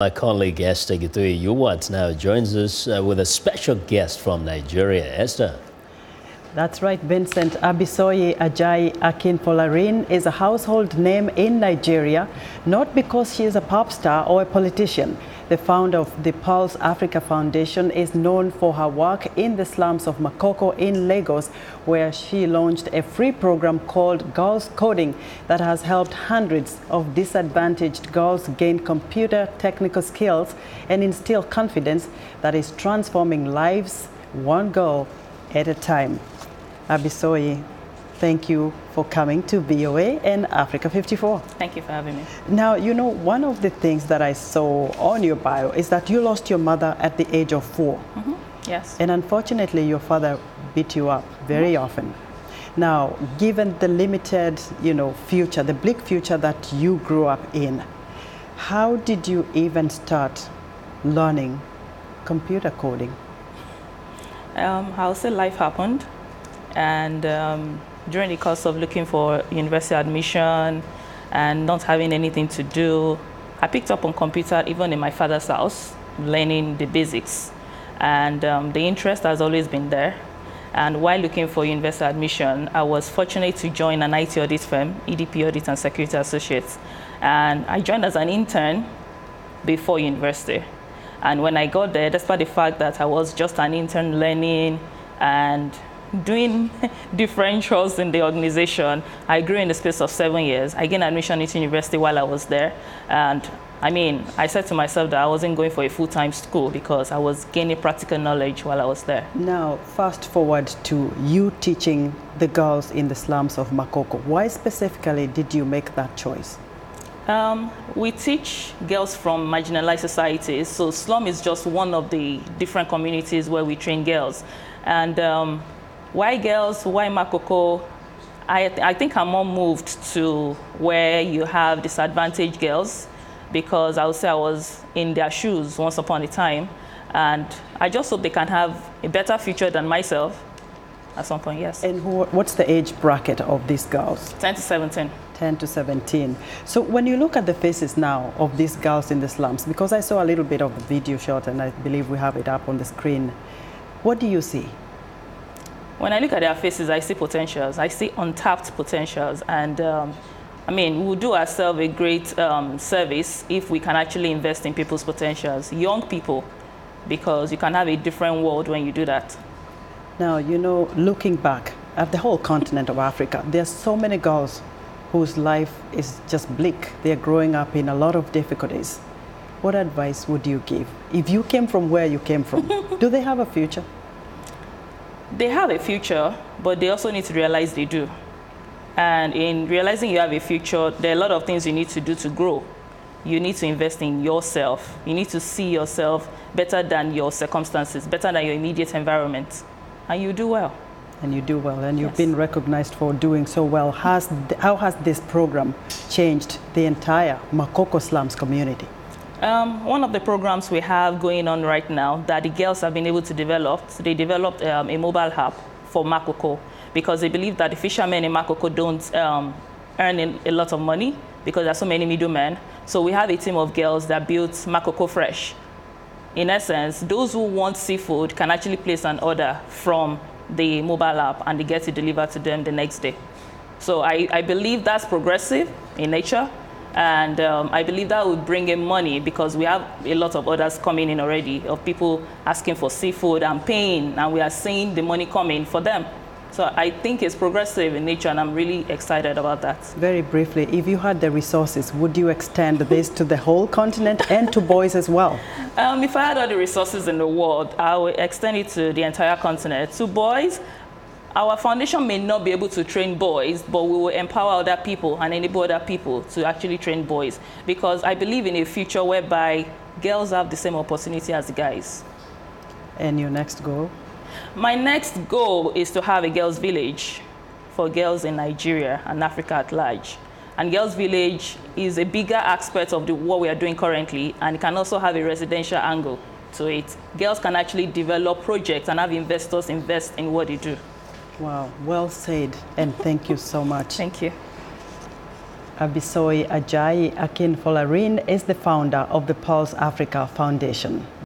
My colleague Esther Githui-Ewart now joins us with a special guest from Nigeria. Esther. That's right, Vincent. Abisoye Ajayi Akinfolarin is a household name in Nigeria, not because she is a pop star or a politician. The founder of the Pulse Africa Foundation is known for her work in the slums of Makoko in Lagos, where she launched a free program called Girls Coding that has helped hundreds of disadvantaged girls gain computer technical skills and instill confidence that is transforming lives one girl at a time. Abisoye, thank you for coming to VOA and Africa 54. Thank you for having me. Now, you know, one of the things that I saw on your bio is that you lost your mother at the age of 4. Mm-hmm. Yes. And unfortunately, your father beat you up very often. Now, given the limited, future, the bleak future that you grew up in, how did you even start learning computer coding? I'll say life happened. And during the course of looking for university admission and not having anything to do, I picked up on computer even in my father's house, learning the basics. And the interest has always been there. And while looking for university admission, I was fortunate to join an IT audit firm, EDP Audit and Security Associates. And I joined as an intern before university. And when I got there, despite the fact that I was just an intern learning and doing different roles in the organization, I grew in the space of 7 years. I gained admission into university while I was there. And I said to myself that I wasn't going for a full-time school because I was gaining practical knowledge while I was there. Now, fast forward to you teaching the girls in the slums of Makoko. Why specifically did you make that choice? We teach girls from marginalized societies. So slum is just one of the different communities where we train girls. And why girls, why Makoko? I think I'm more moved to where you have disadvantaged girls, because I would say I was in their shoes once upon a time. And I just hope they can have a better future than myself at some point, yes. And what's the age bracket of these girls? 10 to 17. 10 to 17. So when you look at the faces now of these girls in the slums, because I saw a little bit of the video shot and I believe we have it up on the screen, what do you see? When I look at their faces, I see potentials. I see untapped potentials. And we'll do ourselves a great service if we can actually invest in people's potentials, young people, because you can have a different world when you do that. Now, looking back at the whole continent of Africa, there are so many girls whose life is just bleak. They're growing up in a lot of difficulties. What advice would you give? If you came from where you came from, do they have a future? They have a future, but they also need to realize they do. And in realizing you have a future, there are a lot of things you need to do to grow. You need to invest in yourself. You need to see yourself better than your circumstances, better than your immediate environment. And you do well. And you do well, and you've been recognized for doing so well. How has this program changed the entire Makoko slums community? One of the programs we have going on right now that the girls have been able to develop, they developed a mobile app for Makoko, because they believe that the fishermen in Makoko don't earn a lot of money because there are so many middlemen. So we have a team of girls that built Makoko Fresh. In essence, those who want seafood can actually place an order from the mobile app and they get it delivered to them the next day. So I believe that's progressive in nature. And I believe that would bring in money, because we have a lot of orders coming in already of people asking for seafood and paying, and we are seeing the money coming for them. So I think it's progressive in nature, and I'm really excited about that. Very briefly, if you had the resources, would you extend this to the whole continent and to boys as well? If I had all the resources in the world, I would extend it to the entire continent. To boys, our foundation may not be able to train boys, but we will empower other people and enable other people to actually train boys, because I believe in a future whereby girls have the same opportunity as the guys. And your next goal? My next goal is to have a girls' village for girls in Nigeria and Africa at large. And girls' village is a bigger aspect of what we are doing currently, and it can also have a residential angle to it. Girls can actually develop projects and have investors invest in what they do. Wow, well said, and thank you so much. Thank you. Abisoye Ajayi Akinfolarin is the founder of the Pulse Africa Foundation.